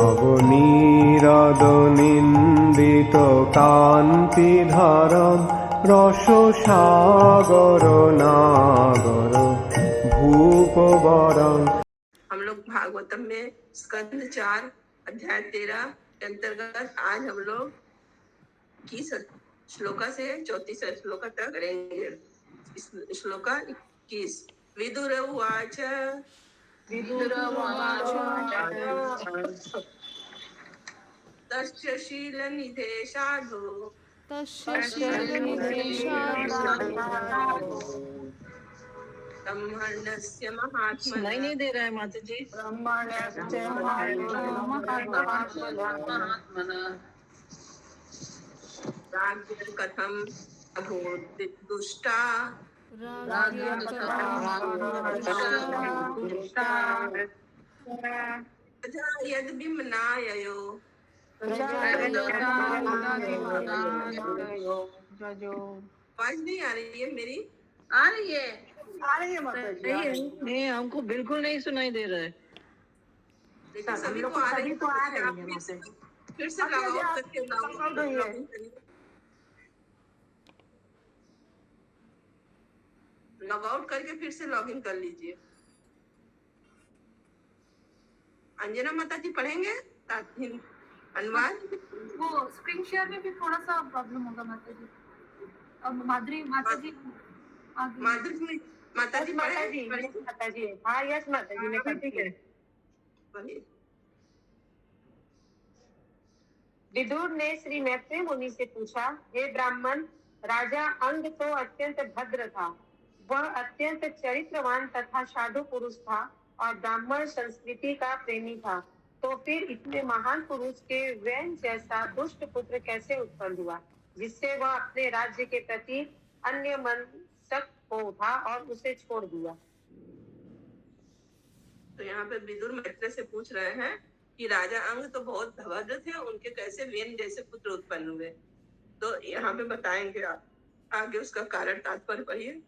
নবনীরদ-নিন্দিত কান্তিধারম রসসাগর নাগর भूपवरं। हम लोग भागवतम में स्कंद 4 अध्याय 13 के अंतर्गत आज हम लोग की श्लोका से 34 श्लोका तक करेंगे। श्लोका 21। विदुर उवाच तस्य शीलनिधे साधु ब्रह्मण्यस्य महात्मनः। सुनाई नहीं दे रहा है माता जी। कथम अभूत दुष्टा यद विमनाययो। आवाज नहीं आ रही है मेरी? आ रही है माता जी। नहीं, हमको बिल्कुल नहीं सुनाई दे रहा है। सभी को आ रही है। फिर से लॉगआउट करके लॉगआउट करके फिर से लॉगिन कर लीजिए। अंजना माता जी पढ़ेंगे अनुवाद। वो स्क्रीन शेयर में भी थोड़ा सा प्रॉब्लम होगा माता जी। अब माधुरी माता जी माता जी हाँ यस माता जी, मैं ठीक है। विदुर ने श्री मैत्रेय मुनि से पूछा, हे ब्राह्मण, राजा अंग तो अत्यंत भद्र था। वह अत्यंत चरित्रवान तथा साधु पुरुष था और ब्राह्मण संस्कृति का प्रेमी था। तो फिर इतने महान पुरुष के वैन जैसा दुष्ट पुत्र कैसे उत्पन्न हुआ, जिससे वह अपने राज्य के प्रति अन्य मनस्क हो उठा और उसे छोड़ दिया। तो यहाँ पे विदुर मैत्रेय से पूछ रहे हैं कि राजा अंग तो बहुत भद्र थे, उनके कैसे वेन जैसे पुत्र उत्पन्न हुए। तो यहाँ पे बताएंगे आगे उसका कारण तात्पर्य पढ़िए।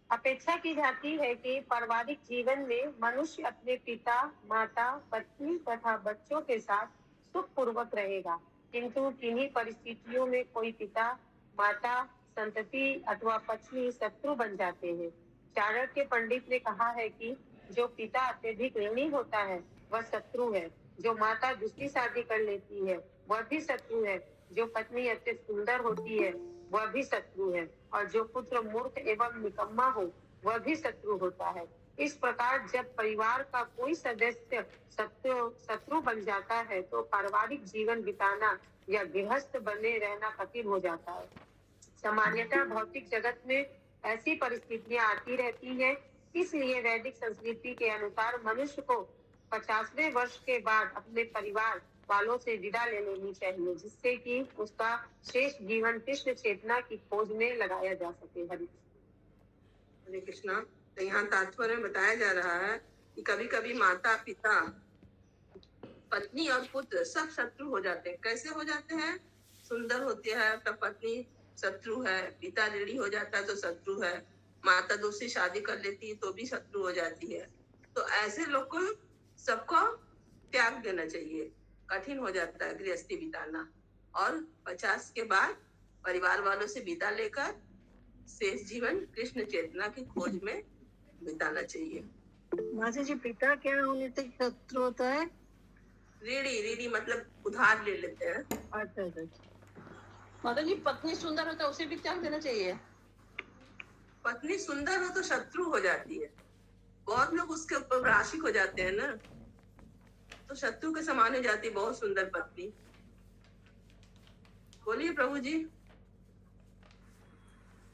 अपेक्षा की जाती है कि पारिवारिक जीवन में मनुष्य अपने पिता, माता, पत्नी तथा बच्चों के साथ सुख पूर्वक रहेगा, किंतु किन्हीं परिस्थितियों में कोई पिता, माता, संतति अथवा पत्नी शत्रु बन जाते हैं। चाणक्य पंडित ने कहा है कि जो पिता अत्यधिक ऋणी होता है वह शत्रु है, जो माता दूसरी शादी कर लेती है वह भी शत्रु है, जो पत्नी अत्यंत सुंदर होती है वह भी शत्रु है, और जो पुत्र मूर्ख एवं निकम्मा हो वह भी शत्रु होता है। इस प्रकार जब परिवार का कोई सदस्य शत्रु बन जाता है तो पारिवारिक जीवन बिताना या गृहस्थ बने रहना कठिन हो जाता है। सामान्यतः भौतिक जगत में ऐसी परिस्थितियां आती रहती हैं, इसलिए वैदिक संस्कृति के अनुसार मनुष्य को 50वें वर्ष के बाद अपने परिवार वालों से विदा ले लेनी चाहिए, जिससे कि उसका शेष जीवन कृष्ण चेतना की खोज में लगाया जा सके। हरे कृष्णा। तो यहाँ तात्पर्य में बताया जा रहा है कि कभी कभी माता, पिता, पत्नी और पुत्र सब शत्रु हो जाते हैं। कैसे हो जाते हैं? सुंदर होती है तो पत्नी शत्रु है, पिता ऋणी हो जाता है तो शत्रु है, माता दूसरी शादी कर लेती है तो भी शत्रु हो जाती है। तो ऐसे लोग को सबको त्याग देना चाहिए। कठिन हो जाता है गृहस्थी बिताना, और 50 के बाद परिवार वालों से विदा लेकर शेष जीवन कृष्ण चेतना की खोज में बिताना चाहिए। माता जी, पिता क्या होने से शत्रु होता है? ऋणी मतलब उधार ले लेते हैं। अच्छा। माता जी, पत्नी सुंदर हो तो उसे भी त्याग देना चाहिए? पत्नी सुंदर हो तो शत्रु हो जाती है। बहुत लोग उसके ऊपर आशिक हो जाते हैं ना, तो शत्रु के समान हो जाती है बहुत सुंदर पत्नी। बोलिए प्रभु जी।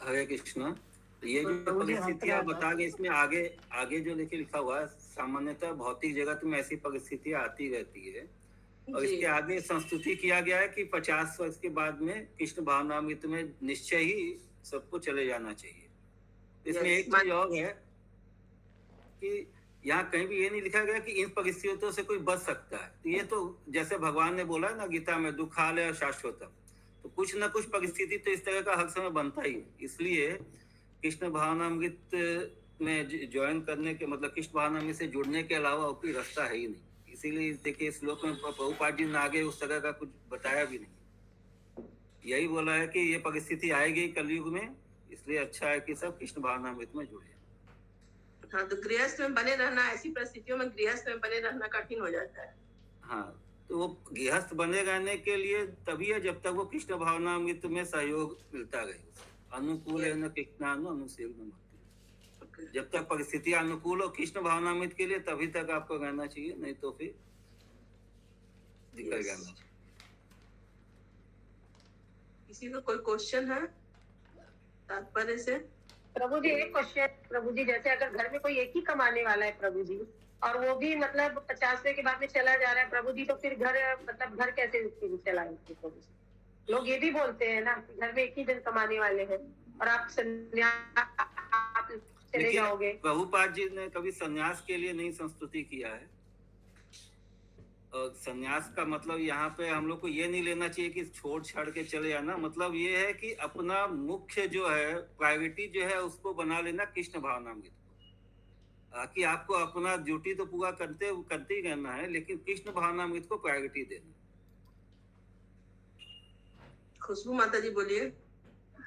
हरे कृष्णा। ये जो परिस्थितियां बता गए, इसमें आगे जो लिखा हुआ है, सामान्यतः भौतिक जगत में ऐसी परिस्थितियां आती रहती है। और इसके आगे संस्तुति किया गया है कि 50 वर्ष के बाद में कृष्ण भावनामृत में निश्चय ही सबको चले जाना चाहिए। इसमें एक चीज और है कि यहाँ कहीं भी ये नहीं लिखा गया कि इन परिस्थितियों से कोई बच सकता है। तो ये तो जैसे भगवान ने बोला है ना गीता में, दुखालय शाश्वतम, तो कुछ ना कुछ परिस्थिति तो इस तरह का हर समय बनता ही है। इसलिए कृष्ण भावनामृत में ज्वाइन करने के मतलब कृष्ण भावनामृत से जुड़ने के अलावा और कोई रास्ता है ही नहीं। इसीलिए देखिए श्लोक में प्रभुपाद जी ने आगे उस तरह का कुछ बताया भी नहीं, यही बोला है कि ये परिस्थिति आएगी कलयुग में, इसलिए अच्छा है कि सब कृष्ण भावनामृत में जुड़े। हाँ, तो गृहस्थ में बने रहना, ऐसी परिस्थितियों में गृहस्थ में बने रहना कठिन हो जाता है। हाँ, तो वो गृहस्थ बने रहने के लिए तभी है जब तक वो कृष्ण भावनामृत में सहयोग मिलता रहे, अनुकूल है न कृष्णानु अनुशील न भक्ति। जब तक परिस्थिति अनुकूल हो कृष्ण भावनामृत के लिए तभी तक आपको रहना चाहिए, नहीं तो फिर निकल जाना चाहिए। किसी को कोई क्वेश्चन है तात्पर्य से? प्रभु जी एक क्वेश्चन, प्रभु जी जैसे अगर घर में कोई एक ही कमाने वाला है प्रभु जी, और वो भी मतलब 50 के बाद में चला जा रहा है प्रभु जी, तो फिर घर मतलब घर कैसे चलाएंगे प्रभु जी? लोग ये भी बोलते हैं ना घर में एक ही जन कमाने वाले हैं और आप आप चले जाओगे। प्रभुपाद जी ने कभी संन्यास के लिए नहीं संस्तुति किया है, और संन्यास का मतलब यहाँ पे हम लोग को ये नहीं लेना चाहिए कि छोड़ छाड़ के चले जाना, मतलब ये है कि अपना मुख्य जो है प्रायोरिटी जो है उसको बना लेना कृष्ण भावनामृत को। कि आपको अपना ड्यूटी तो पूरा करते ही रहना है, लेकिन कृष्ण भावनामृत को प्रायोरिटी देना। खुशबू माता जी बोलिए।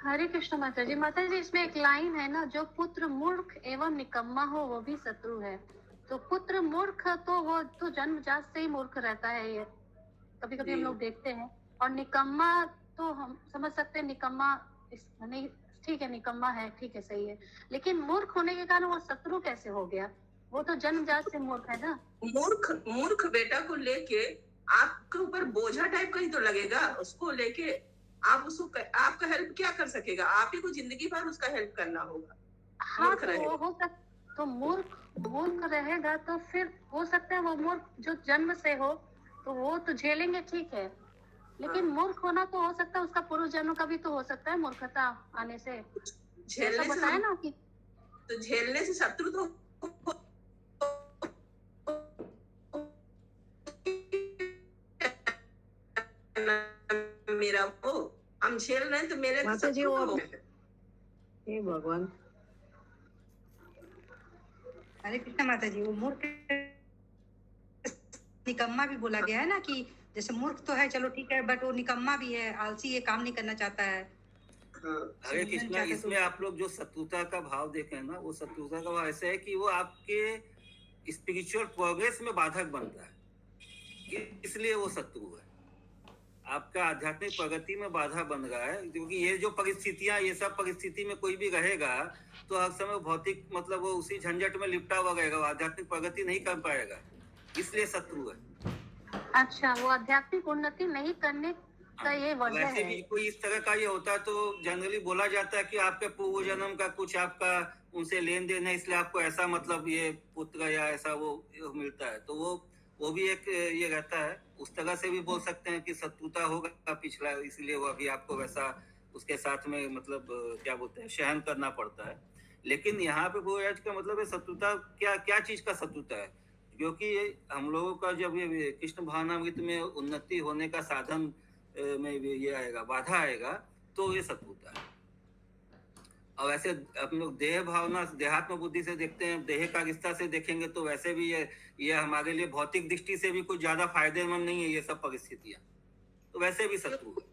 हरे कृष्ण माता जी। माता जी इसमें एक लाइन है ना, जो पुत्र मूर्ख एवं निकम्मा हो वो भी शत्रु है। तो पुत्र मूर्ख तो वो तो जन्मजात से ही मूर्ख रहता है, ये कभी कभी हम लोग देखते हैं। और निकम्मा तो हम समझ सकते हैं, निकम्मा नहीं, ठीक है निकम्मा है, ठीक है सही है, लेकिन मूर्ख होने के कारण वो शत्रु कैसे हो गया? वो तो जन्मजात से मूर्ख है ना। मूर्ख बेटा को लेके आपके ऊपर बोझा टाइप का ही तो लगेगा, उसको लेके आप उसको आपका हेल्प क्या कर सकेगा? आप ही को जिंदगी भर उसका हेल्प करना होगा। हाँ तो हो सकता, तो मूर्ख रहेगा तो फिर हो सकता है वो मूर्ख जो जन्म से हो तो वो तो झेलेंगे, ठीक है, लेकिन मूर्ख होना तो हो सकता है उसका पूर्व जन्म का भी तो हो सकता है मूर्खता आने से। झेलने से बताया ना कि तो झेलने से शत्रु तो मेरा वो हम झेल रहे हैं तो मेरे माता जी वो हे भगवान। हरे कृष्ण माता जी, वो मूर्ख निकम्मा भी बोला गया है ना, कि जैसे मूर्ख तो है चलो ठीक है, बट वो निकम्मा भी है, आलसी, ये काम नहीं करना चाहता है। हरे कृष्णा, इसमें आप लोग जो शत्रुता का भाव देखें ना, वो शत्रुता का भाव ऐसा है कि वो आपके स्पिरिचुअल प्रोग्रेस में बाधक बनता है, इसलिए वो शत्रु है। आपका आध्यात्मिक प्रगति में बाधा बन रहा है, क्योंकि ये जो परिस्थितियां, ये सब परिस्थिति में कोई भी रहेगा तो हर समय भौतिक मतलब वो उसी झंझट में लिपटा हुआ रहेगा, आध्यात्मिक प्रगति नहीं कर पाएगा, इसलिए शत्रु है। अच्छा, वो आध्यात्मिक उन्नति नहीं करने का ये वजह वैसे है। भी कोई इस तरह का ये होता तो जनरली बोला जाता है कि आपके पूर्व जन्म का कुछ आपका उनसे लेन देन है, इसलिए आपको ऐसा मतलब ये पुत्र या ऐसा वो मिलता है, तो वो भी एक ये रहता है। उस तरह से भी बोल सकते हैं कि शत्रुता होगा पिछला, इसलिए वो अभी आपको वैसा उसके साथ में मतलब क्या बोलते हैं सहन करना पड़ता है। लेकिन यहाँ पे पूर्वज का मतलब है शत्रुता क्या चीज का शत्रुता है, क्योंकि हम लोगों का जब ये कृष्ण भावनामृत में उन्नति होने का साधन में ये आएगा, बाधा आएगा, तो ये शत्रुता है। और वैसे हम लोग देह भावना देहात्म बुद्धि से देखते हैं, देह का रिश्ता से देखेंगे तो वैसे भी ये हमारे लिए भौतिक दृष्टि से भी कुछ ज्यादा फायदेमंद नहीं है ये सब परिस्थितियां, तो वैसे भी शत्रु है,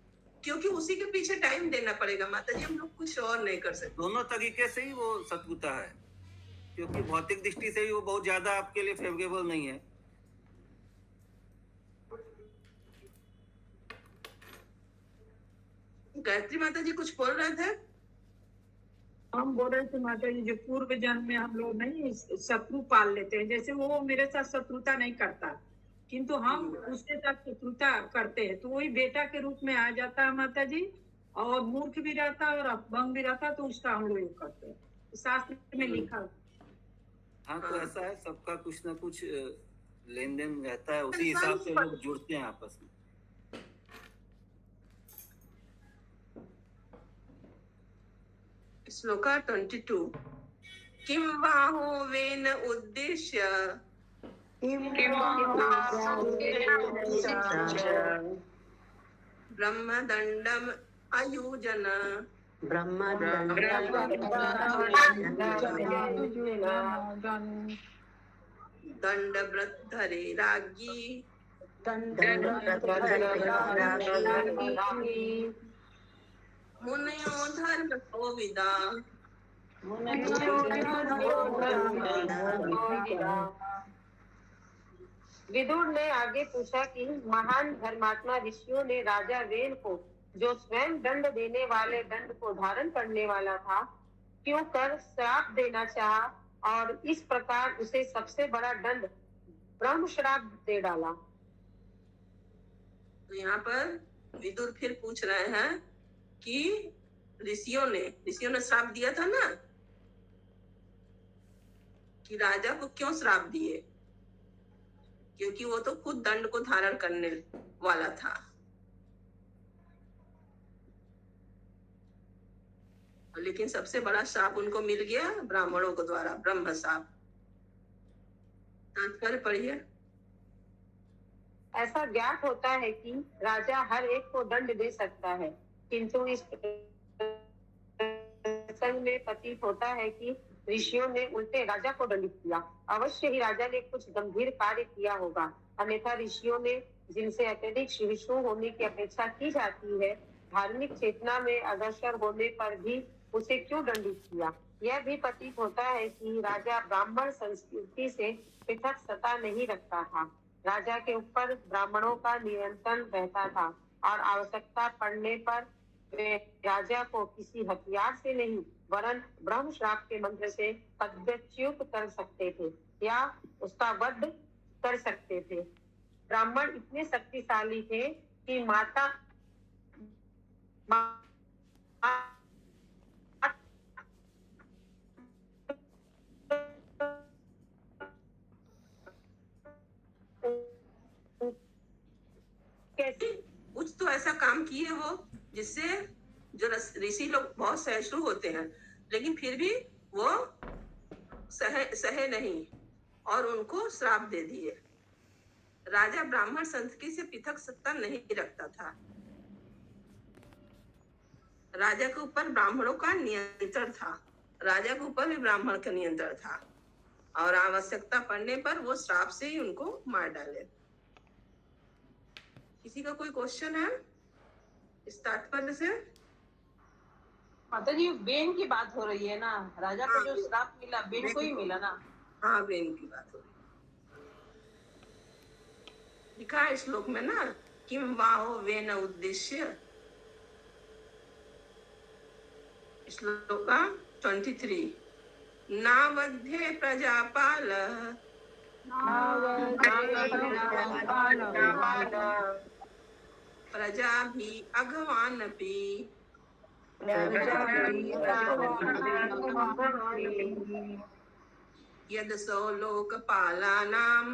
क्योंकि उसी के पीछे टाइम देना पड़ेगा माता जी, हम लोग कुछ और नहीं कर सकते। दोनों तरीके से ही वो शत्रुता है, क्योंकि भौतिक दृष्टि से भी वो बहुत ज्यादा आपके लिए फेवरेबल नहीं है। गायत्री माता जी कुछ बोल रहे थे? हम बोल रहे थे माता जी, जो पूर्व जन्म में हम लोग नहीं शत्रु पाल लेते हैं, जैसे वो मेरे साथ शत्रुता नहीं करता किंतु हम उसके साथ शत्रुता करते हैं, तो वही बेटा के रूप में आ जाता है माता जी, और मूर्ख भी रहता है और अपभंग भी रहता है, तो उसका हम लोग करते हैं, शास्त्र में लिखा। हाँ, तो ऐसा है, सबका कुछ ना कुछ लेन देन रहता है, उसी हिसाब से लोग जुड़ते हैं आपस में। श्लोका 22 किं बाहो वेन उद्देश्य ब्रह्मदंडम अयुजन दंड व्रत धरे रागी, मुनयो धर्म कोविदा, विदुर ने आगे पूछा कि महान धर्मात्मा ऋषियों ने राजा वेन को, जो स्वयं दंड देने वाले दंड को धारण करने वाला था, क्यों कर श्राप देना चाहा और इस प्रकार उसे सबसे बड़ा दंड ब्रह्म श्राप दे डाला। तो यहाँ पर विदुर फिर पूछ रहे हैं कि ऋषियों ने श्राप दिया था ना, कि राजा को क्यों श्राप दिए, क्योंकि वो तो खुद दंड को धारण करने वाला था। लेकिन सबसे बड़ा श्राप उनको मिल गया ब्राह्मणों के द्वारा, ब्रह्म श्राप। तात्पर्य पढ़िए। ऐसा ज्ञात होता है कि राजा हर एक को दंड दे सकता है, किंतु इस प्रसंग में प्रतीत होता है कि ऋषियों ने उल्टे राजा को दंडित किया। अवश्य ही राजा ने कुछ गंभीर कार्य किया होगा, अन्यथा ऋषियों ने, जिनसे अत्यधिक शिशु होने की अपेक्षा की जाती है, धार्मिक चेतना में अग्रसर होने पर भी उसे क्यों दंडित किया। यह भी प्रतीत होता है कि राजा ब्राह्मण संस्कृति से पृथक सत्ता नहीं रखता था। राजा के ऊपर ब्राह्मणों का नियंत्रण रहता था और आवश्यकता पड़ने पर वे राजा को किसी हथियार से नहीं वरन ब्रह्म श्राप के मंत्र से पदच्युत कर सकते थे या उसका वध कर सकते थे। ब्राह्मण इतने शक्तिशाली थे कि माता कैसे कुछ तो ऐसा काम किए वो, जिससे जो ऋषि लोग बहुत सहिष्णु होते हैं, लेकिन फिर भी वो सहे नहीं और उनको श्राप दे दिए। राजा ब्राह्मण संस्कृति से पृथक सत्ता नहीं रखता था। राजा के ऊपर ब्राह्मणों का नियंत्रण था, राजा के ऊपर भी ब्राह्मण का नियंत्रण था और आवश्यकता पड़ने पर वो श्राप से ही उनको मार डाले। किसी का कोई क्वेश्चन है इस तात्पर्य से? माता जी, बेन की बात हो रही है ना, राजा को जो श्राप मिला बेन को ही मिला ना। हाँ, बेन की बात हो रही लिखा है श्लोक में ना, किम वाहो वेन उद्देश्य, श्लोक 23। नावध्ये प्रजापाल प्रजा भी अघवानपि यदसो लोकपालानां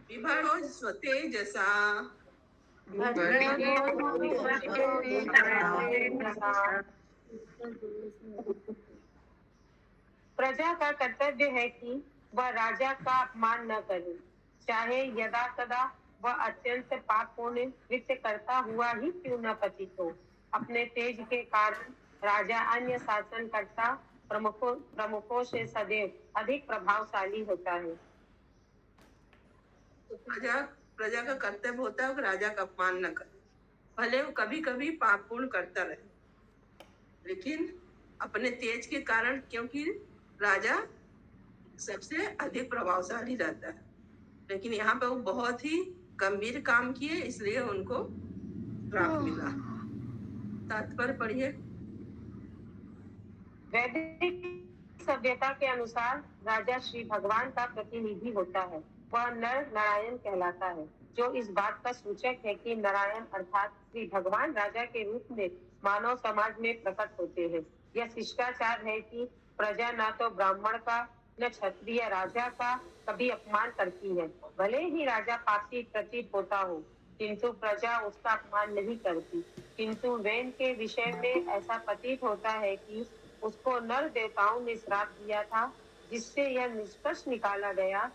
विभरो स्वतेजसा प्रजा का कर्तव्य है कि वह राजा का अपमान न करे, चाहे यदा कदा वह अत्यंत पापपूर्ण कृत्य करता हुआ ही क्यों न पतित हो। अपने तेज के कारण राजा अन्य शासनकर्ता प्रमुखों से सदैव अधिक प्रभावशाली होता है। तो प्रजा का कर्तव्य होता है कि राजा का अपमान न करे, भले वो कभी कभी पाप पूर्ण करता रहे, लेकिन अपने तेज के कारण, क्योंकि राजा सबसे अधिक प्रभावशाली रहता है। लेकिन यहाँ पे वो बहुत ही गंभीर काम किए, इसलिए उनको श्राप मिला। तात्पर्य पढ़िए। वैदिक सभ्यता के अनुसार राजा श्री भगवान का प्रतिनिधि होता है। वह नर नारायण कहलाता है, जो इस बात का सूचक है कि नारायण अर्थात श्री भगवान राजा के रूप में मानव समाज में प्रकट होते हैं। यह शिष्टाचार है कि प्रजा न तो ब्राह्मण का न क्षत्रिय राजा का कभी अपमान करती है। भले ही राजा पापी प्रतीत होता हो, किंतु प्रजा उसका अपमान नहीं करती। किंतु वेन के विषय में ऐसा प्रतीत होता है कि उसको नर देवताओं ने श्राप दिया था, जिससे यह निष्कर्ष निकाला गया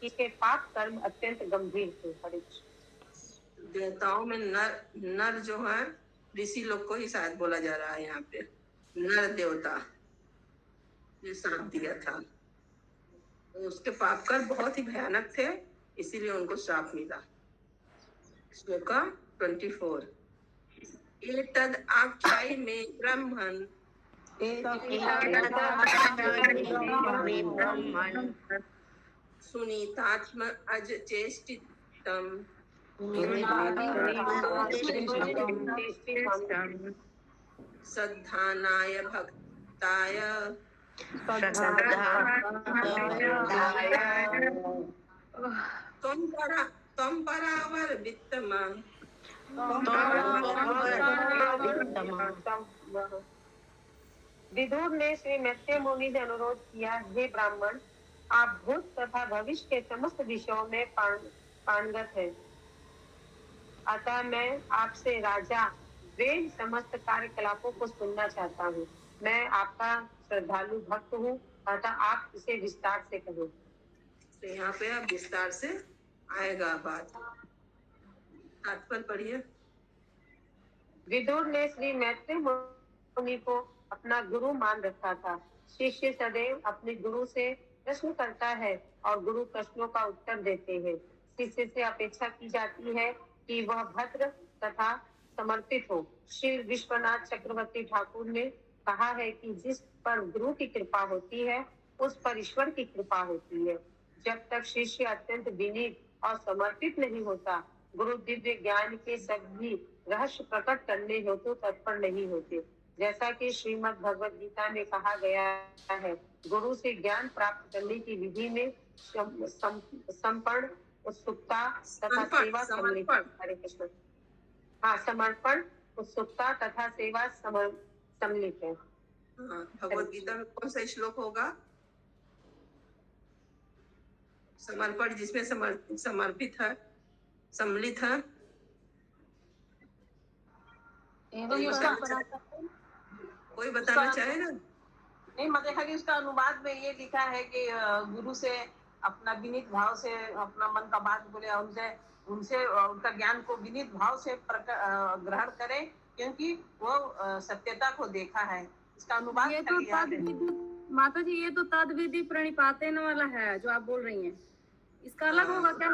कि इसके पाप कर्म अत्यंत गंभीर थे। देवताओं में नर जो है ऋषि लोग को ही शायद बोला जा रहा है यहाँ पे। नर देवता ने श्राप दिया था। तो उसके पाप कर बहुत ही भयानक थे, इसीलिए उनको श्राप मिला। श्लोका 24। एतद आख्यायि में ब्रह्मन् सुनीतात्म अज चेष्टितम् सद्धानाय भक्ताय त्वं परावर वित्तम विदुर ने श्री मैत्रेय मुनि से अनुरोध किया, हे ब्राह्मण, आप भूत तथा भविष्य के समस्त विषयों में पारंगत हैं। अतः मैं आपसे राजा वेद समस्त कार्यकलापों को सुनना चाहता हूँ। मैं आपका श्रद्धालु भक्त हूँ, अतः आप इसे विस्तार से कहो। तो यहाँ पे आप विस्तार से आएगा बात। तात्पर्य पढ़िए। विदुर ने श्री मैत्रेय मुनि को अपना गुरु मान रखा था। शिष्य सदैव अपने गुरु से प्रश्न करता है और गुरु प्रश्नों का उत्तर देते हैं। शिष्य से अपेक्षा की जाती है कि वह भद्र तथा समर्पित हो। श्री विश्वनाथ चक्रवर्ती ठाकुर ने कहा है कि जिस पर गुरु की कृपा होती है, उस पर ईश्वर की कृपा होती है। जब तक शिष्य अत्यंत विनीत और समर्पित नहीं होता, गुरु दिव्य ज्ञान के सभी रहस्य प्रकट करने हेतु तत्पर नहीं होते। जैसा कि श्रीमद् भगवद गीता में कहा गया है, गुरु से ज्ञान प्राप्त करने की विधि में समर्पण, उत्सुकता तथा सेवा सम्मिलित है। हरे कृष्ण। हाँ, समर्पण, उत्सुकता तथा सेवा सम्मिलित है। भगवद गीता में कौन सा श्लोक होगा? समर्पण जिसमें समर्पित है, सम्मिलित है। कोई बताना चाहेगा? नहीं, मैं देखा कि उसका अनुवाद में ये लिखा है कि गुरु से अपना विनीत भाव से अपना मन का बात बोले, उनसे उनका ज्ञान को विनीत भाव से ग्रहण करें, क्योंकि वो सत्यता को देखा है। इसका अनुवाद ये तो माता जी, ये तो तद विधि प्रणिपातेन वाला है जो आप बोल रही हैं। इसका अलग होगा क्या?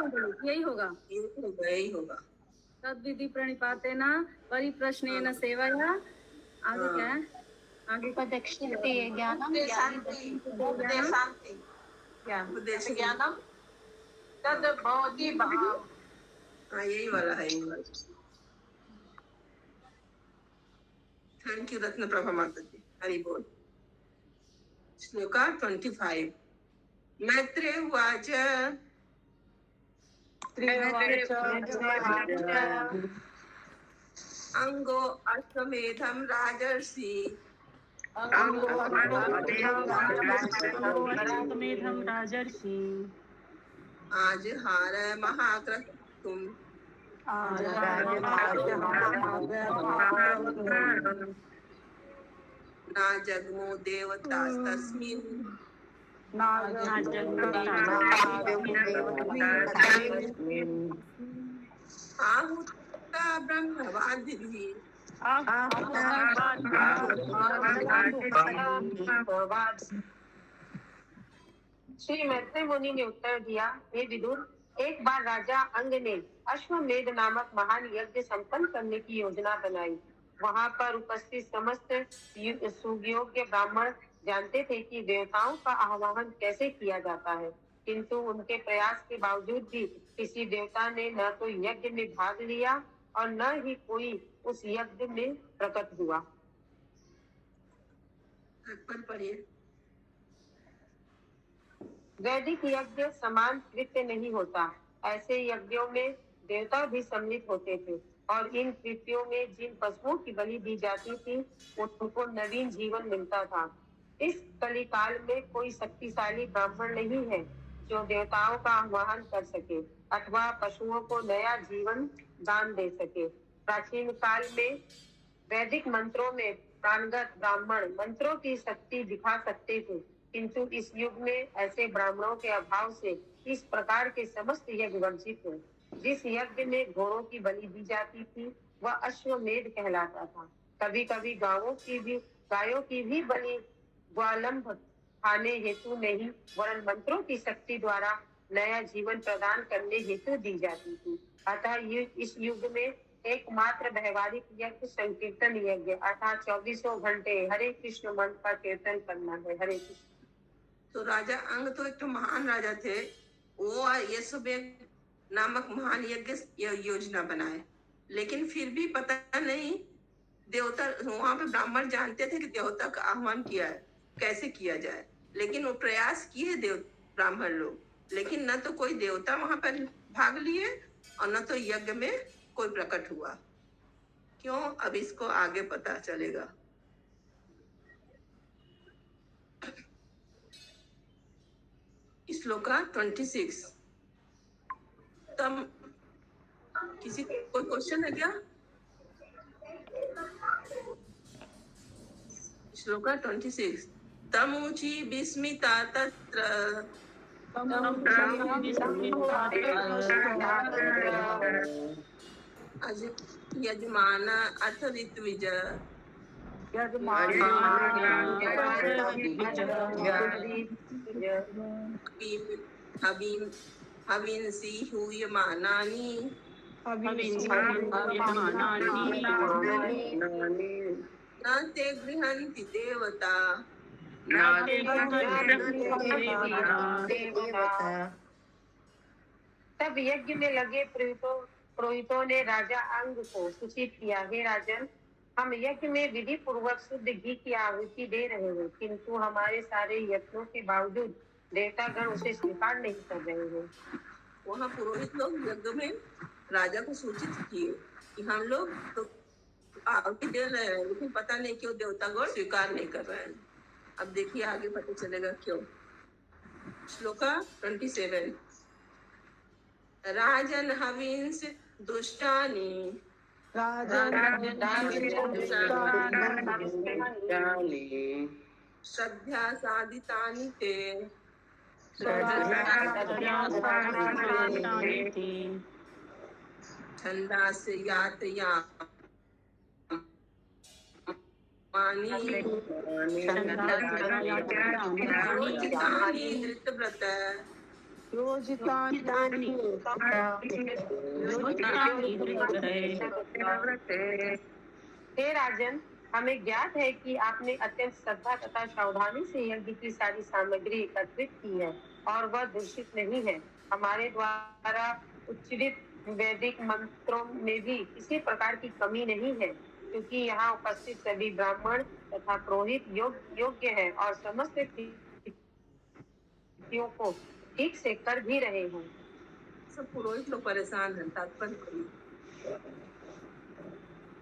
यही होगा, यही होगा। तद विधि प्रणिपातेन परिप्रश्नेन सेवया। आगे क्या है? आगे उपदेक्षन्ते ज्ञानम ज्ञानम तद भवति भाव। हाँ, यही वाला है, यही वाला। थैंक यू रत्न प्रभा माता जी। हरि बोल। श्लोका 25। मैत्रेय उवाच अंगो अश्वमेधं राजर्षि आज हार महाक्रतुम ना जग्मो देवतास्तस्मिन् आहुता ब्रह्मवादिभिः श्री मैत्रेय मुनि ने उत्तर दिया, हे विदुर, एक बार राजा अंग ने अश्वमेध नामक महान यज्ञ संपन्न करने की योजना बनाई। वहां पर उपस्थित समस्त सुयोग्य ब्राह्मण जानते थे कि देवताओं का आह्वान कैसे किया जाता है, किंतु उनके प्रयास के बावजूद भी किसी देवता ने न तो यज्ञ में भाग लिया और न ही कोई उस यज्ञ में प्रकट हुआ। वैदिक यज्ञ समान कृत्य नहीं होता। ऐसे यज्ञों में देवता भी सम्मिलित होते थे और इन कृत्यों में जिन पशुओं की बलि दी जाती थी, उनको नवीन जीवन मिलता था। इस कलिकाल में कोई शक्तिशाली ब्राह्मण नहीं है जो देवताओं का आह्वान कर सके अथवा पशुओं को नया जीवन दान दे सके। प्राचीन काल में वैदिक मंत्रों में प्राणगत ब्राह्मण मंत्रों की शक्ति दिखा सकते थे, किंतु इस युग में ऐसे ब्राह्मणों के अभाव से इस प्रकार के समस्त यज्ञ वर्जित हैं। जिस यज्ञ में घोड़ों की बलि दी जाती थी, वह अश्वमेध कहलाता था। कभी कभी गायों की भी गायों की भी बलि ग्वालंभ खाने हेतु नहीं, वरन मंत्रों की शक्ति द्वारा नया जीवन प्रदान करने हेतु दी जाती थी। अतः इस युग में एकमात्र व्यवहारिक यज्ञ संकीर्तन यज्ञ अर्थात 24 घंटे हरे कृष्ण मंत्र का कीर्तन करना है। हरे कृष्ण। तो राजा अंग तो एक तो महान राजा थे, वो ये सब एक नामक महान यज्ञ योजना बनाए, लेकिन फिर भी पता नहीं देवता, वहां पे ब्राह्मण जानते थे कि देवता का आह्वान किया है, कैसे किया जाए, लेकिन वो प्रयास किए ब्राह्मण लोग, लेकिन न तो कोई देवता वहां पर भाग लिए और न तो यज्ञ में कोई प्रकट हुआ। क्यों? अब इसको आगे पता चलेगा। श्लोका 26। तम किसी कोई क्वेश्चन है क्या? श्लोका 26। तमुची विस्मिता तत्र यजमान अथ ऋत्विज हविंसी हूयमानानि न ते गृह्णन्ति देवता। तब यज्ञ में लगे पुरोहितों ने राजा अंग को सूचित किया, हे राजन, हम यज्ञ में विधि पूर्वक शुद्ध घी की आहुति दे रहे हैं, किंतु हमारे सारे यत्नों के बावजूद देवतागण उसे स्वीकार नहीं कर रहे हैं। वहाँ पुरोहित लोग यज्ञ में राजा को सूचित किए कि हम लोग तो आहुति दे रहे हैं, लेकिन पता नहीं क्यों देवतागण स्वीकार नहीं कर रहे हैं। अब देखिए आगे पता चलेगा क्यों। श्लोका 27। राजन हविंस दुष्टानि श्रद्धा साधितानि ते छंदास्य धृतव्रत। हे राजन, हमें ज्ञात है कि आपने अत्यंत श्रद्धा तथा सावधानी से यज्ञ की सारी सामग्री एकत्रित की है और वह दूषित नहीं है। हमारे द्वारा उच्चारित वैदिक मंत्रों में भी किसी प्रकार की कमी नहीं है, क्योंकि यहाँ उपस्थित सभी ब्राह्मण तथा पुरोहित योग्य है और समस्त कृत्यों को ठीक से कर भी रहे हैं। सब पुरोहित लोग परेशान हैं। तात्पर्य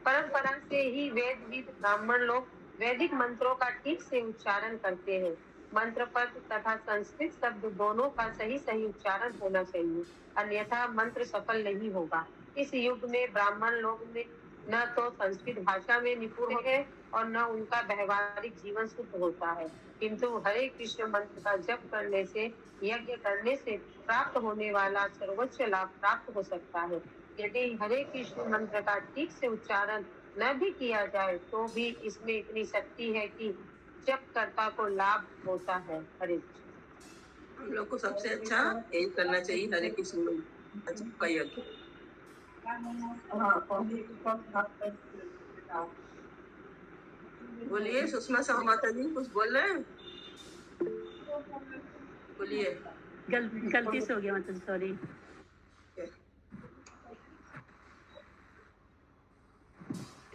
परंपरा से ही वेदविद ब्राह्मण लोग वैदिक मंत्रों का ठीक से उच्चारण करते हैं। मंत्र पद तथा संस्कृत शब्द दोनों का सही उच्चारण होना चाहिए, अन्यथा मंत्र सफल नहीं होगा। इस युग में ब्राह्मण लोग में न तो संस्कृत भाषा में निपुण है और न उनका व्यवहारिक जीवन शुद्ध होता है, किंतु हरे कृष्ण मंत्र का जप करने से, यज्ञ करने से प्राप्त होने वाला सर्वोच्च लाभ प्राप्त हो सकता है। यदि हरे कृष्ण मंत्र का ठीक से उच्चारण न भी किया जाए तो भी इसमें इतनी शक्ति है कि जप कर्ता को लाभ होता है। हरे कृष्ण। हम लोग को सबसे अच्छा यही करना चाहिए, हरे कृष्ण का यज्ञ। बोलिए सुषमा साहू माता जी, कुछ बोल रहे हैं? बोलिए। गलती से हो गया माता जी, सॉरी।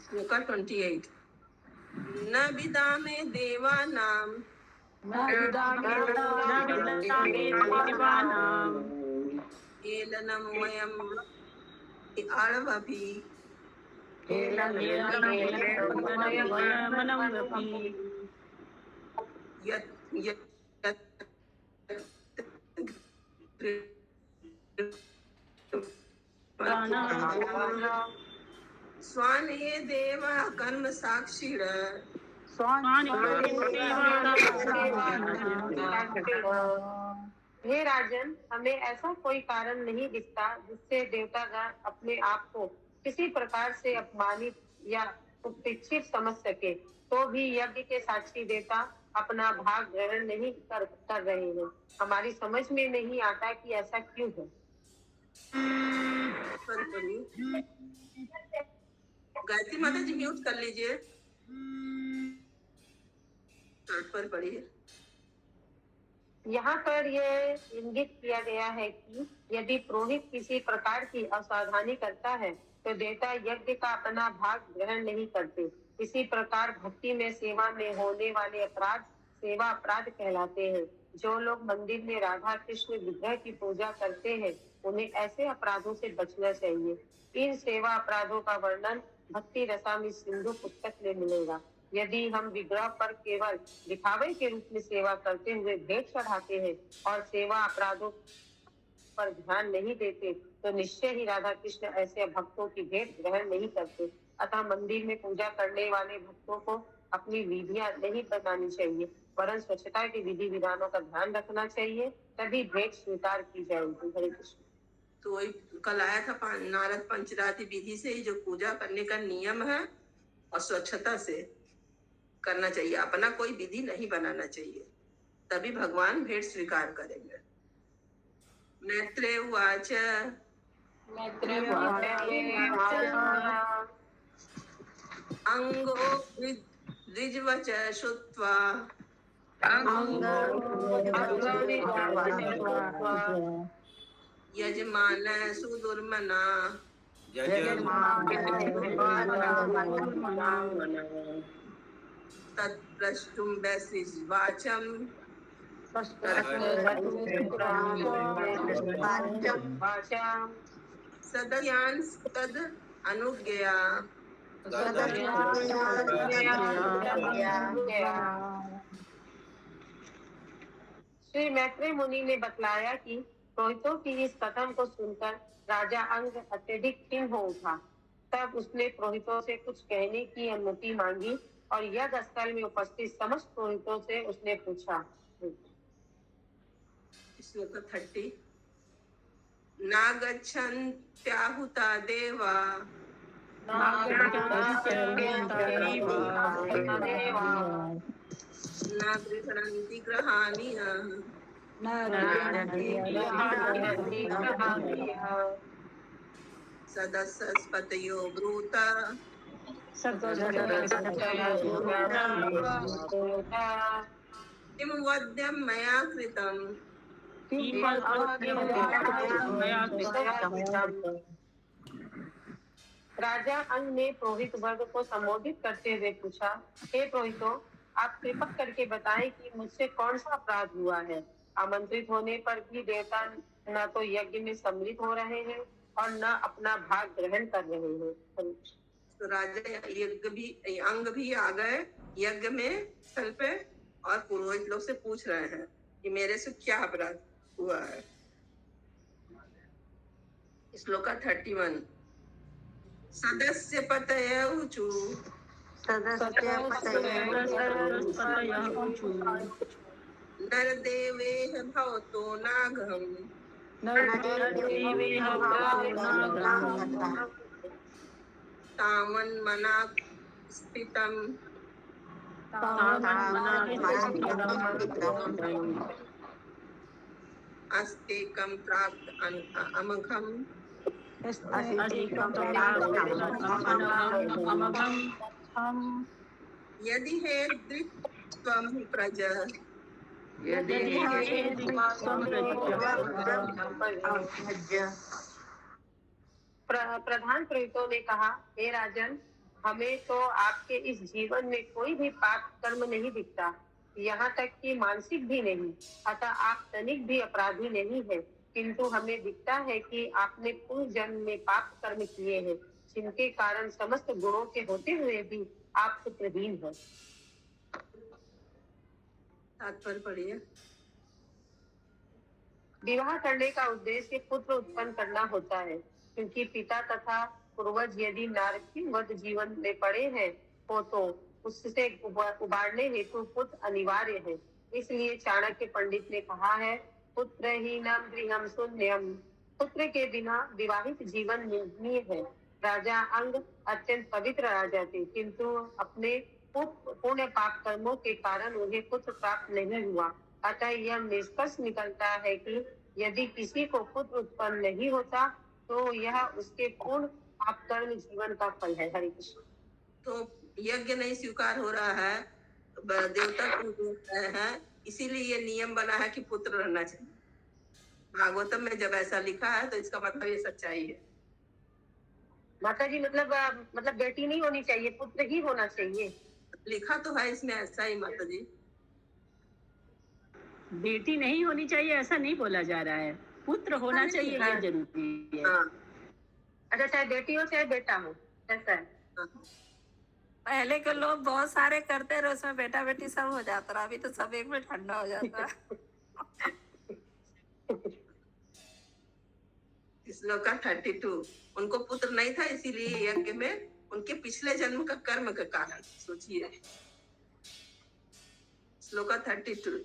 श्लोका 28। न विदामे देवानां एलनं वयं आळवभि स्वान ये देव कर्म साक्षीण। हे राजन, हमें ऐसा कोई कारण नहीं दिखता जिससे देवतागण अपने आप को किसी प्रकार से अपमानित या उपेक्षित समझ सके, तो भी यज्ञ के साक्षी देवता अपना भाग ग्रहण नहीं कर रहे हैं। हमारी समझ में नहीं आता कि ऐसा क्यों है। पर पढ़िए। गायत्री माता जी म्यूट कर लीजिए। पर पढ़िए। यहाँ पर यह इंगित किया गया है कि यदि पुरोहित किसी प्रकार की असावधानी करता है तो देवता यज्ञ का अपना भाग ग्रहण नहीं करते। इसी प्रकार भक्ति में सेवा में होने वाले अपराध सेवा अपराध कहलाते हैं। जो लोग मंदिर में राधा कृष्ण विग्रह की पूजा करते हैं उन्हें ऐसे अपराधों से बचना चाहिए। इन सेवा अपराधों का वर्णन भक्ति रसामृत सिंधु पुस्तक में मिलेगा। यदि हम विग्रह पर केवल दिखावे के रूप में सेवा करते हुए भेंट चढ़ाते हैं और सेवा अपराधों पर ध्यान नहीं देते तो निश्चय ही राधा कृष्ण ऐसे भक्तों की भेंट ग्रहण नहीं करते। अतः मंदिर में पूजा करने वाले भक्तों को अपनी विधियां नहीं बनानी चाहिए, वरन स्वच्छता के विधि विधानों का ध्यान रखना चाहिए, तभी भेंट स्वीकार की जाएगी। हरे कृष्ण। तो वही कल आया था नारद पंचरात्रि विधि से ही जो पूजा करने का नियम है और स्वच्छता से करना चाहिए, अपना कोई विधि नहीं बनाना चाहिए, तभी भगवान भेंट स्वीकार करेंगे। मैत्रेय उवाच अंगो द्विजवच श्रुत्वा यजमान सुदुर्मना तत्प्रष्टुं वैश्वाचम् सदयान् तद अनुज्ञया श्री मैत्रेय मुनि ने बतलाया कि पुरोहितों की इस कथन को सुनकर राजा अंग अत्यधिक खिन्न हो उठा। तब उसने पुरोहितों से कुछ कहने की अनुमति मांगी और यज्ञ स्थल में उपस्थित समस्त पुरोहितों से उसने पूछा। श्लोक 30 नागच्छन्त्याहुता देवा न गृह्णन्ति गृहाणि सदस्यस्पतयो ब्रूत किं वद्यं मया कृतं राजा अंग ने पुरोहित वर्ग को संबोधित करते हुए पूछा, हे पुरोहितों, आप कृपा करके बताएं कि मुझसे कौन सा अपराध हुआ है। आमंत्रित होने पर भी देवता न तो यज्ञ में सम्मिलित हो रहे हैं और न अपना भाग ग्रहण कर रहे हैं। तो राजा अंग भी आ गए यज्ञ में स्थल पे और पुरोहित लोग से पूछ रहे हैं कि मेरे से क्या अपराध हुआ है। श्लोक 31 सदस्य पतय ऊचु नर देवेह भवतो नागम तामन मना स्थितम अस्तेकं प्राप्त अमघम यदि हे द्वित्वं प्रज प्रधान पुरोहितों ने कहा, हे राजन, हमें तो आपके इस जीवन में कोई भी पाप कर्म नहीं दिखता, यहाँ तक कि मानसिक भी नहीं। अतः आप तनिक भी अपराधी नहीं है, किंतु हमें दिखता है कि आपने पूर्व जन्म में पाप कर्म किए हैं, जिनके कारण समस्त गुणों के होते हुए भी आप पुत्रहीन हैं। तात्पर्य पढ़िए। विवाह करने का उद्देश्य पुत्र उत्पन्न करना होता है, क्योंकि पिता तथा पूर्वज यदि नारकीवत जीवन में पड़े हैं तो उससे उबारने हेतु पुत्र अनिवार्य है। इसलिए चाणक्य पंडित ने कहा है, पुत्रहीनम गृहम शून्यम। पुत्र के बिना विवाहित जीवन निंदनीय है। राजा अंग अत्यंत पवित्र राजा थे, किंतु अपने पुण्य पाप कर्मों के कारण उन्हें पुत्र प्राप्त नहीं हुआ। अतः यह निष्कर्ष निकलता है कि यदि किसी को पुत्र उत्पन्न नहीं होता तो यह उसके पूर्ण पाप कर्म जीवन का फल है। हरि कृष्ण। तो यज्ञ नहीं स्वीकार हो रहा है, देवता को है, इसीलिए ये नियम बना है कि पुत्र रहना चाहिए। भागवतम में जब ऐसा लिखा है तो इसका मतलब ये सच्चाई है। माता जी मतलब बेटी नहीं होनी चाहिए, पुत्र ही होना चाहिए। लिखा तो है इसमें ऐसा ही माता जी। बेटी नहीं होनी चाहिए ऐसा नहीं बोला जा रहा है, पुत्र होना चाहिए ये जरूरी है। हाँ। अच्छा, चाहे बेटी हो चाहे बेटा हो, ऐसा है। पहले के लोग बहुत सारे करते रहे, उसमें बेटा बेटी सब हो जाता रहा, अभी तो सब एक में ठंडा हो जाता है। श्लोक 32, उनको पुत्र नहीं था इसीलिए यज्ञ में उनके पिछले जन्म का कर्म का कारण। सोचिए श्लोक 32,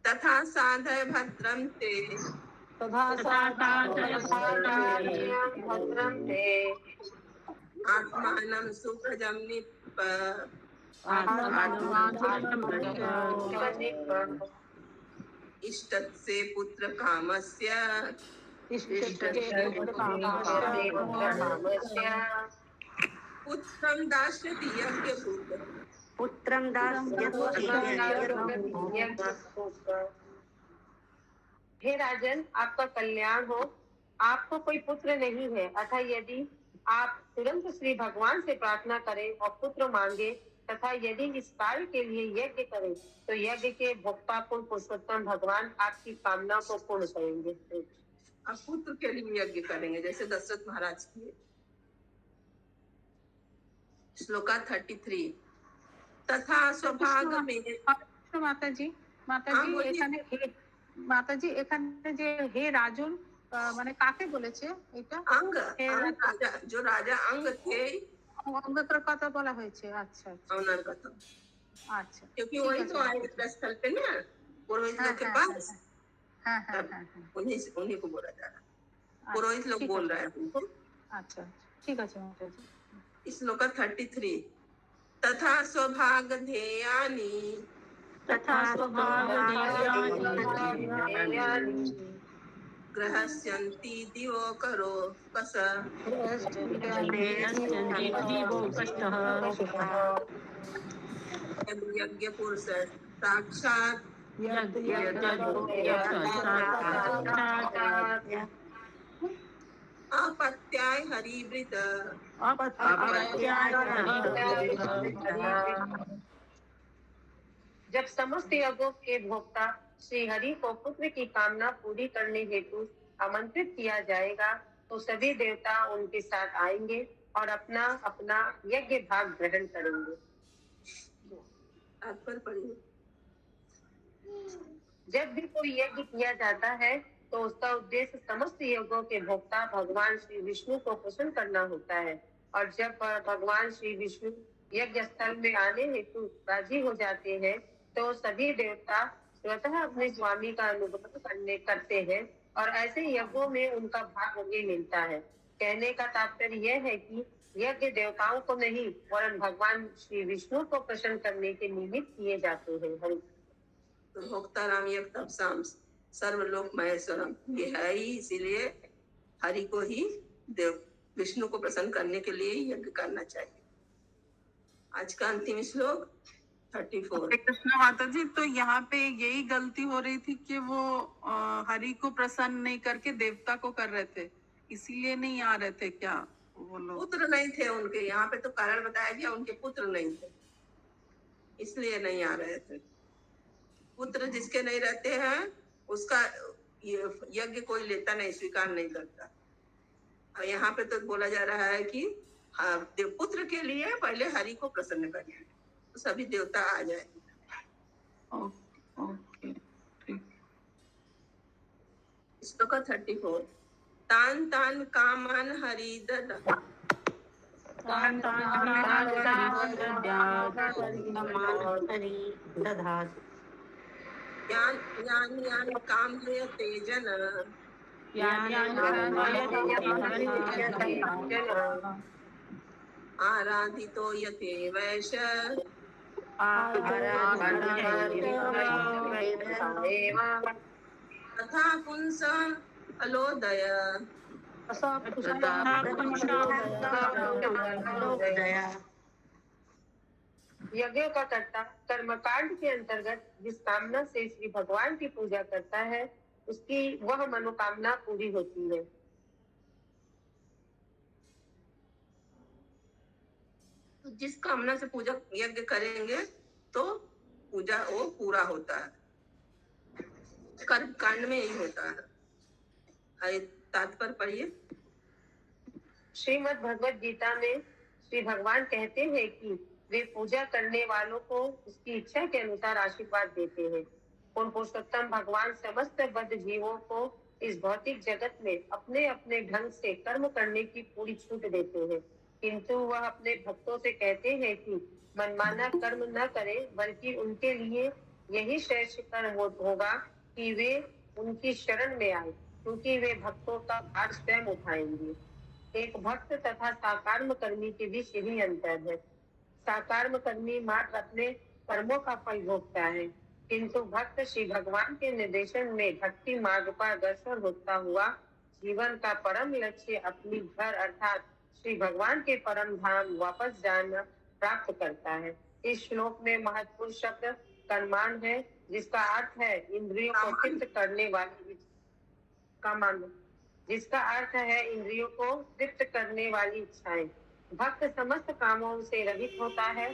तथा साधय भद्रम ते आत्मानं सुखजं इष्टस्य पुत्र कामस्य पुत्रं दास्यति यज्ञभूत। पुत्रं हे राजन, आपका कल्याण हो। आपको कोई पुत्र नहीं है, अतः यदि आप तुरंत श्री भगवान से प्रार्थना करें और पुत्र मांगे तथा यदि इस कार्य के लिए यज्ञ करें तो यज्ञ के भोक्ता पुरुषोत्तम भगवान आपकी कामना को पूर्ण करेंगे। अब पुत्र के लिए यज्ञ करेंगे जैसे दशरथ महाराज किए। श्लोका 33, तथा स्वभाग में মাতাজি এখানে যে হে রাজন মানে কাকে বলেছে এটা? अंग राजा, जो राजा अंग थे অঙ্গের কথা বলা হয়েছে। আচ্ছা ओनर का तो আচ্ছা, क्योंकि वही तो आए स्थल पे ना पुरोहित लोग के पास। हाँ हाँ हाँ हाँ, उन्हीं को बोला जा रहा है, पुरोहित लोग बोल रहे हैं उनको। अच्छा ठीक है माताजी। श्लोक 33, तथा स्वभाग ध्येयानि ग्रहस्यन्ति दिवोकरो कस यज्ञ पुरुष साक्षात अपत्याय हरिवृत। जब समस्त यज्ञों के भोक्ता श्री हरि को पुत्र की कामना पूरी करने हेतु आमंत्रित किया जाएगा तो सभी देवता उनके साथ आएंगे और अपना अपना यज्ञ भाग ग्रहण करेंगे। जब भी कोई यज्ञ किया जाता है तो उसका उद्देश्य समस्त यज्ञों के भोक्ता भगवान श्री विष्णु को प्रसन्न करना होता है। और जब भगवान श्री विष्णु यज्ञ स्थल में आने हेतु राजी हो जाते हैं तो सभी देवता स्वतः अपने स्वामी का अनुभव करते हैं और ऐसे यज्ञों में उनका भाग उन्हें मिलता है। कहने का तात्पर्य यह है कि यज्ञ देवताओं को नहीं वरन भगवान श्री विष्णु को प्रसन्न करने के निमित्त किए जाते हैं। हरि भोक्ताराम यज्ञ तपसाम सर्वलोक महेश्वरम, ये है ही, इसीलिए हरि को ही देव विष्णु को प्रसन्न करने के लिए यज्ञ करना चाहिए। आज का अंतिम श्लोक 34। कृष्ण माता जी, तो यहाँ पे यही गलती हो रही थी कि वो हरि को प्रसन्न नहीं करके देवता को कर रहे थे, इसीलिए नहीं आ रहे थे क्या वो लोग? पुत्र नहीं थे उनके, यहाँ पे तो कारण बताया गया उनके पुत्र नहीं थे इसलिए नहीं आ रहे थे। पुत्र जिसके नहीं रहते हैं उसका यज्ञ कोई लेता नहीं, स्वीकार नहीं करता। और यहाँ पे तो बोला जा रहा है कि पुत्र के लिए पहले हरि को प्रसन्न करना है तो सभी देवता आ जाएंगे। ओके ठीक। श्लोक 34, तान तान कामान हरि ददाति यान यान यान कामयते जन आराधितो यथेवैष तथा पुंस फलोदय यज्ञ का कर्ता कर्मकांड के अंतर्गत जिस कामना से श्री भगवान की पूजा करता है उसकी वह मनोकामना पूरी होती है। तो जिस कामना से पूजा यज्ञ करेंगे तो पूजा वो पूरा होता है। कर्म कांड में यही होता है। आइए तात्पर्य पढ़िए। श्रीमद् भगवद गीता में श्री भगवान कहते हैं कि वे पूजा करने वालों को उसकी इच्छा के अनुसार आशीर्वाद देते हैं। उन पुरुषोत्तम भगवान समस्त बद्ध जीवों को इस भौतिक जगत में अपने अपने ढंग से कर्म करने की पूरी छूट देते हैं, किंतु वह अपने भक्तों से कहते हैं कि मनमाना कर्म न करें, बल्कि उनके लिए यही श्रेष्ठ कर्म होगा कि वे उनकी शरण में आए, क्योंकि वे भक्तों का भार स्वयं उठाएंगे। एक भक्त तथा साकार कर्मी के बीच यही अंतर है। साकार कर्मी मात्र अपने कर्मों का फल भोगता है, किंतु भक्त श्री भगवान के निर्देशन में भक्ति मार्ग पर अग्रसर होता हुआ जीवन का परम लक्ष्य अपनी घर अर्थात श्री भगवान के परम धाम वापस जाना प्राप्त करता है। इस श्लोक में महत्वपूर्ण शब्द कर्माण है, जिसका अर्थ है इंद्रियों को तृप्त करने वाली कामना, जिसका अर्थ है इंद्रियों को तृप्त करने वाली इच्छाएं। भक्त समस्त कामों से रहित होता है,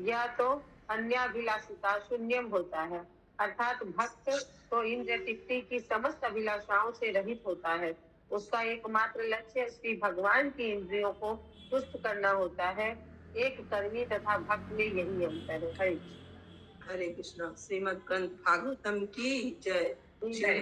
यह तो अन्याभिलाषिता शून्यम होता है, अर्थात भक्त तो इंद्रिय तृप्ति की समस्त अभिलाषाओं से रहित होता है। उसका एकमात्र लक्ष्य श्री भगवान की इंद्रियों को तुष्ट करना होता है। एक कर्मी तथा भक्त में यही अंतर है। हरे कृष्णा। श्रीमद् ग्रंथ भागवतम की जय। जय।